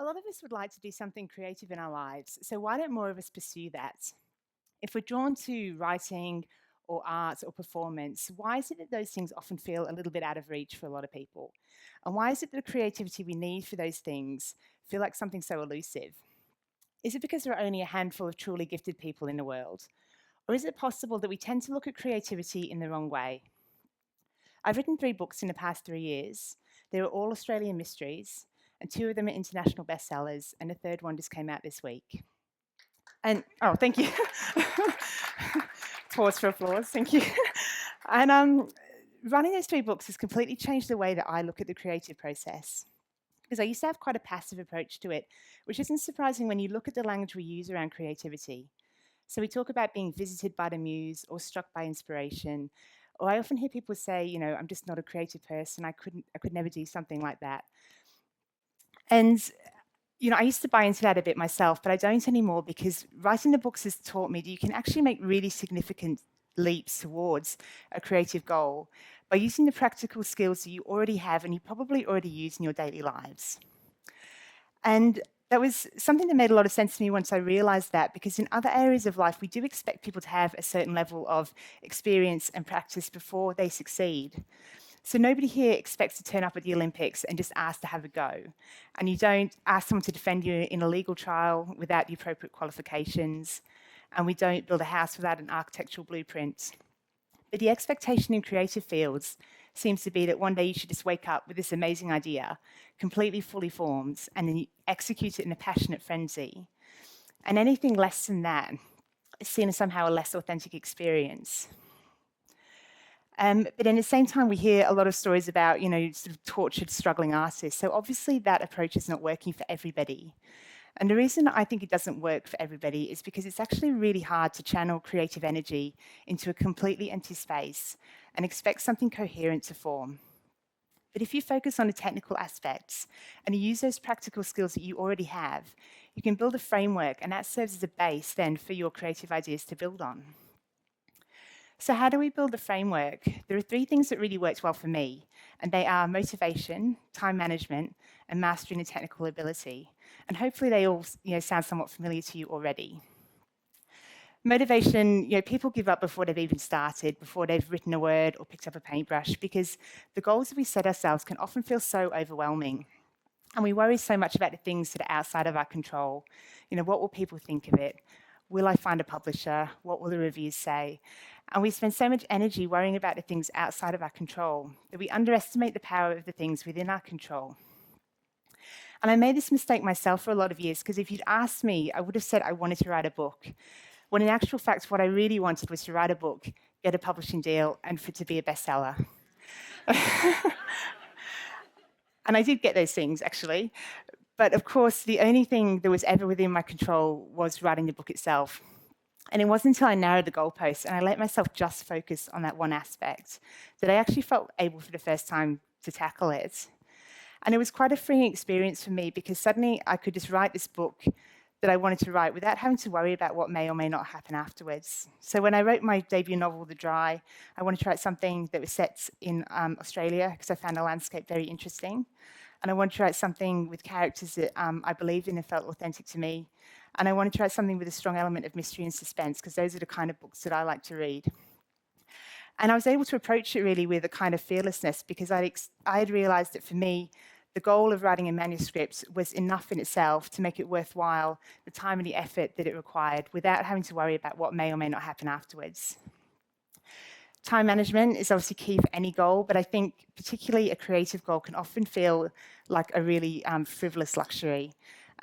lot of us would like to do something creative in our lives, so why don't more of us pursue that? If we're drawn to writing or art or performance, why is it that those things often feel a little bit out of reach for a lot of people? And why is it that the creativity we need for those things feel like something so elusive? Is it because there are only a handful of truly gifted people in the world? Or is it possible that we tend to look at creativity in the wrong way? I've written 3 books in the past 3 years. They were all Australian mysteries, and 2 of them are international bestsellers, and a third one just came out this week. And oh, thank you. Pause for applause. Thank you. And running those 3 books has completely changed the way that I look at the creative process. Because I used to have quite a passive approach to it, which isn't surprising when you look at the language we use around creativity. So we talk about being visited by the muse or struck by inspiration. Or I often hear people say, I'm just not a creative person. I could never do something like that. And I used to buy into that a bit myself, but I don't anymore because writing the books has taught me that you can actually make really significant leaps towards a creative goal by using the practical skills that you already have and you probably already use in your daily lives. And that was something that made a lot of sense to me once I realized that, because in other areas of life, we do expect people to have a certain level of experience and practice before they succeed. So nobody here expects to turn up at the Olympics and just ask to have a go. And you don't ask someone to defend you in a legal trial without the appropriate qualifications. And we don't build a house without an architectural blueprint. But the expectation in creative fields seems to be that one day you should just wake up with this amazing idea, completely fully formed, and then you execute it in a passionate frenzy. And anything less than that is seen as somehow a less authentic experience. But at the same time, we hear a lot of stories about, sort of tortured, struggling artists. So obviously that approach is not working for everybody. And the reason I think it doesn't work for everybody is because it's actually really hard to channel creative energy into a completely empty space and expect something coherent to form. But if you focus on the technical aspects and you use those practical skills that you already have, you can build a framework, and that serves as a base then for your creative ideas to build on. So how do we build a framework? There are 3 things that really worked well for me, and they are motivation, time management, and mastering a technical ability. And hopefully they all sound somewhat familiar to you already. Motivation, people give up before they've even started, before they've written a word or picked up a paintbrush, because the goals that we set ourselves can often feel so overwhelming. And we worry so much about the things that are outside of our control. What will people think of it? Will I find a publisher? What will the reviews say? And we spend so much energy worrying about the things outside of our control that we underestimate the power of the things within our control. And I made this mistake myself for a lot of years, because if you'd asked me, I would have said I wanted to write a book. When in actual fact, what I really wanted was to write a book, get a publishing deal, and for it to be a bestseller. And I did get those things, actually. But of course, the only thing that was ever within my control was writing the book itself. And it wasn't until I narrowed the goalposts and I let myself just focus on that one aspect that I actually felt able for the first time to tackle it. And it was quite a freeing experience for me, because suddenly I could just write this book that I wanted to write without having to worry about what may or may not happen afterwards. So when I wrote my debut novel, The Dry, I wanted to write something that was set in Australia, because I found the landscape very interesting. And I wanted to write something with characters that I believed in and felt authentic to me. And I wanted to write something with a strong element of mystery and suspense, because those are the kind of books that I like to read. And I was able to approach it really with a kind of fearlessness, because I had realized that for me, the goal of writing a manuscript was enough in itself to make it worthwhile, the time and the effort that it required, without having to worry about what may or may not happen afterwards. Time management is obviously key for any goal, but I think particularly a creative goal can often feel like a really frivolous luxury.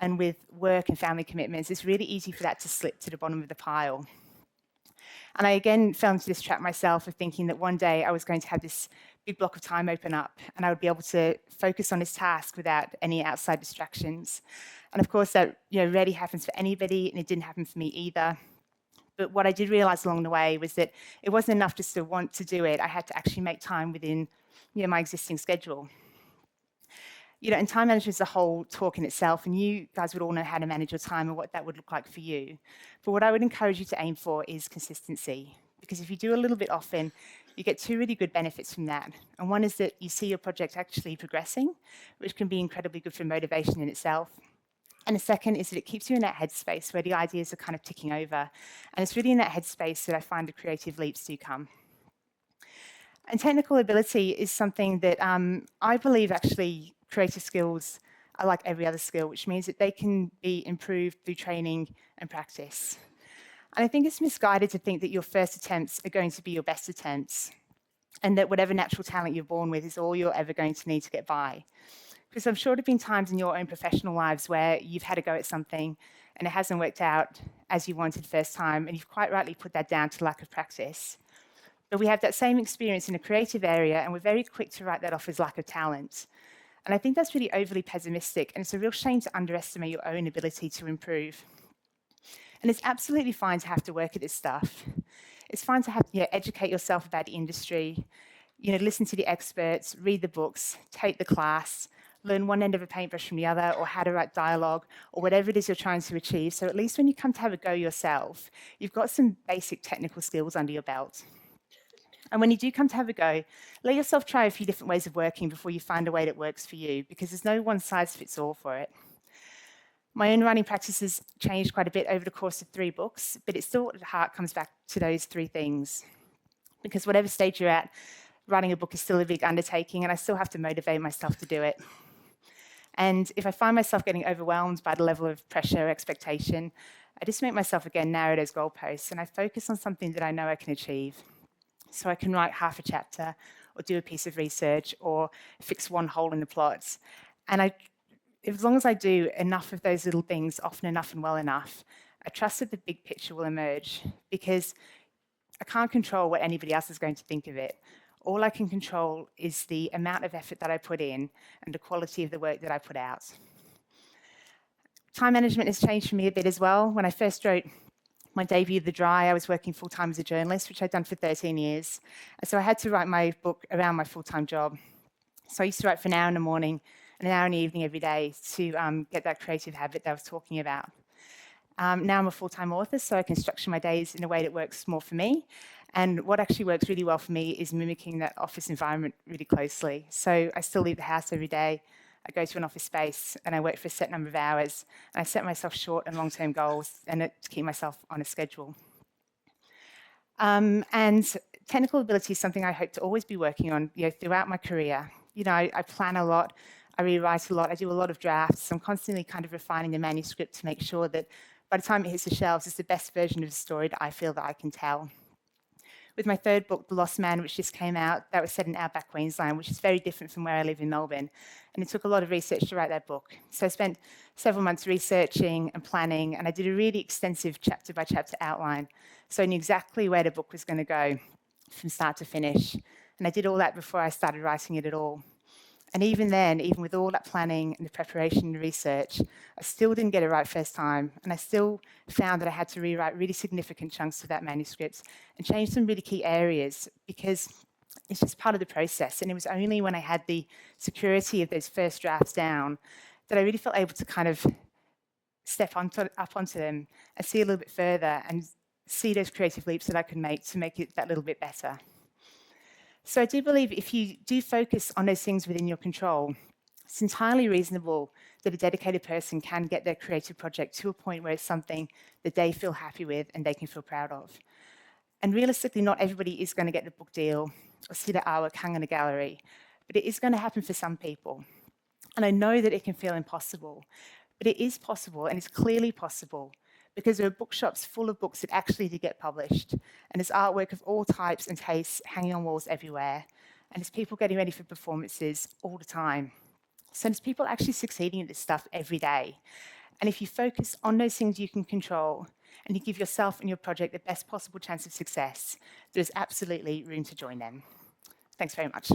And with work and family commitments, it's really easy for that to slip to the bottom of the pile. And I again fell into this trap myself of thinking that one day I was going to have this big block of time open up and I would be able to focus on this task without any outside distractions. And of course that rarely happens for anybody, and it didn't happen for me either. But what I did realize along the way was that it wasn't enough just to want to do it. I had to actually make time within my existing schedule. And time management is a whole talk in itself, and you guys would all know how to manage your time and what that would look like for you. But what I would encourage you to aim for is consistency, because if you do a little bit often, you get 2 really good benefits from that. And one is that you see your project actually progressing, which can be incredibly good for motivation in itself. And the second is that it keeps you in that headspace where the ideas are kind of ticking over. And it's really in that headspace that I find the creative leaps do come. And technical ability is something that I believe actually creative skills are like every other skill, which means that they can be improved through training and practice. And I think it's misguided to think that your first attempts are going to be your best attempts, and that whatever natural talent you're born with is all you're ever going to need to get by. Because I'm sure there have been times in your own professional lives where you've had a go at something and it hasn't worked out as you wanted first time, and you've quite rightly put that down to lack of practice. But we have that same experience in a creative area, and we're very quick to write that off as lack of talent. And I think that's really overly pessimistic, and it's a real shame to underestimate your own ability to improve. And it's absolutely fine to have to work at this stuff. It's fine to have to educate yourself about the industry, listen to the experts, read the books, take the class, learn one end of a paintbrush from the other, or how to write dialogue, or whatever it is you're trying to achieve. So at least when you come to have a go yourself, you've got some basic technical skills under your belt. And when you do come to have a go, let yourself try a few different ways of working before you find a way that works for you, because there's no one size fits all for it. My own writing practice has changed quite a bit over the course of 3 books, but it still at heart comes back to those 3 things. Because whatever stage you're at, writing a book is still a big undertaking, and I still have to motivate myself to do it. And if I find myself getting overwhelmed by the level of pressure or expectation, I just make myself again narrow those goalposts, and I focus on something that I know I can achieve. So I can write half a chapter, or do a piece of research, or fix one hole in the plot. And as long as I do enough of those little things, often enough and well enough, I trust that the big picture will emerge, because I can't control what anybody else is going to think of it. All I can control is the amount of effort that I put in and the quality of the work that I put out. Time management has changed for me a bit as well. When I first wrote my debut, The Dry, I was working full-time as a journalist, which I'd done for 13 years. And so I had to write my book around my full-time job. So I used to write for an hour in the morning and an hour in the evening every day to get that creative habit that I was talking about. Now I'm a full-time author, so I can structure my days in a way that works more for me. And what actually works really well for me is mimicking that office environment really closely. So I still leave the house every day. I go to an office space and I work for a set number of hours. And I set myself short and long-term goals to keep myself on a schedule. And technical ability is something I hope to always be working on throughout my career. I plan a lot, I rewrite a lot, I do a lot of drafts. I'm constantly kind of refining the manuscript to make sure that by the time it hits the shelves, it's the best version of the story that I feel that I can tell. With my 3rd book, The Lost Man, which just came out, that was set in outback Queensland, which is very different from where I live in Melbourne. And it took a lot of research to write that book. So I spent several months researching and planning, and I did a really extensive chapter-by-chapter outline, so I knew exactly where the book was going to go from start to finish. And I did all that before I started writing it at all. And even then, even with all that planning and the preparation and the research, I still didn't get it right first time. And I still found that I had to rewrite really significant chunks of that manuscript and change some really key areas, because it's just part of the process. And it was only when I had the security of those first drafts down that I really felt able to kind of step up onto them and see a little bit further and see those creative leaps that I could make to make it that little bit better. So I do believe if you do focus on those things within your control, it's entirely reasonable that a dedicated person can get their creative project to a point where it's something that they feel happy with and they can feel proud of. And realistically, not everybody is going to get the book deal or see their artwork hung in a gallery, but it is going to happen for some people. And I know that it can feel impossible, but it is possible, and it's clearly possible, because there are bookshops full of books that actually do get published, and there's artwork of all types and tastes hanging on walls everywhere, and there's people getting ready for performances all the time. So there's people actually succeeding at this stuff every day. And if you focus on those things you can control, and you give yourself and your project the best possible chance of success, there's absolutely room to join them. Thanks very much.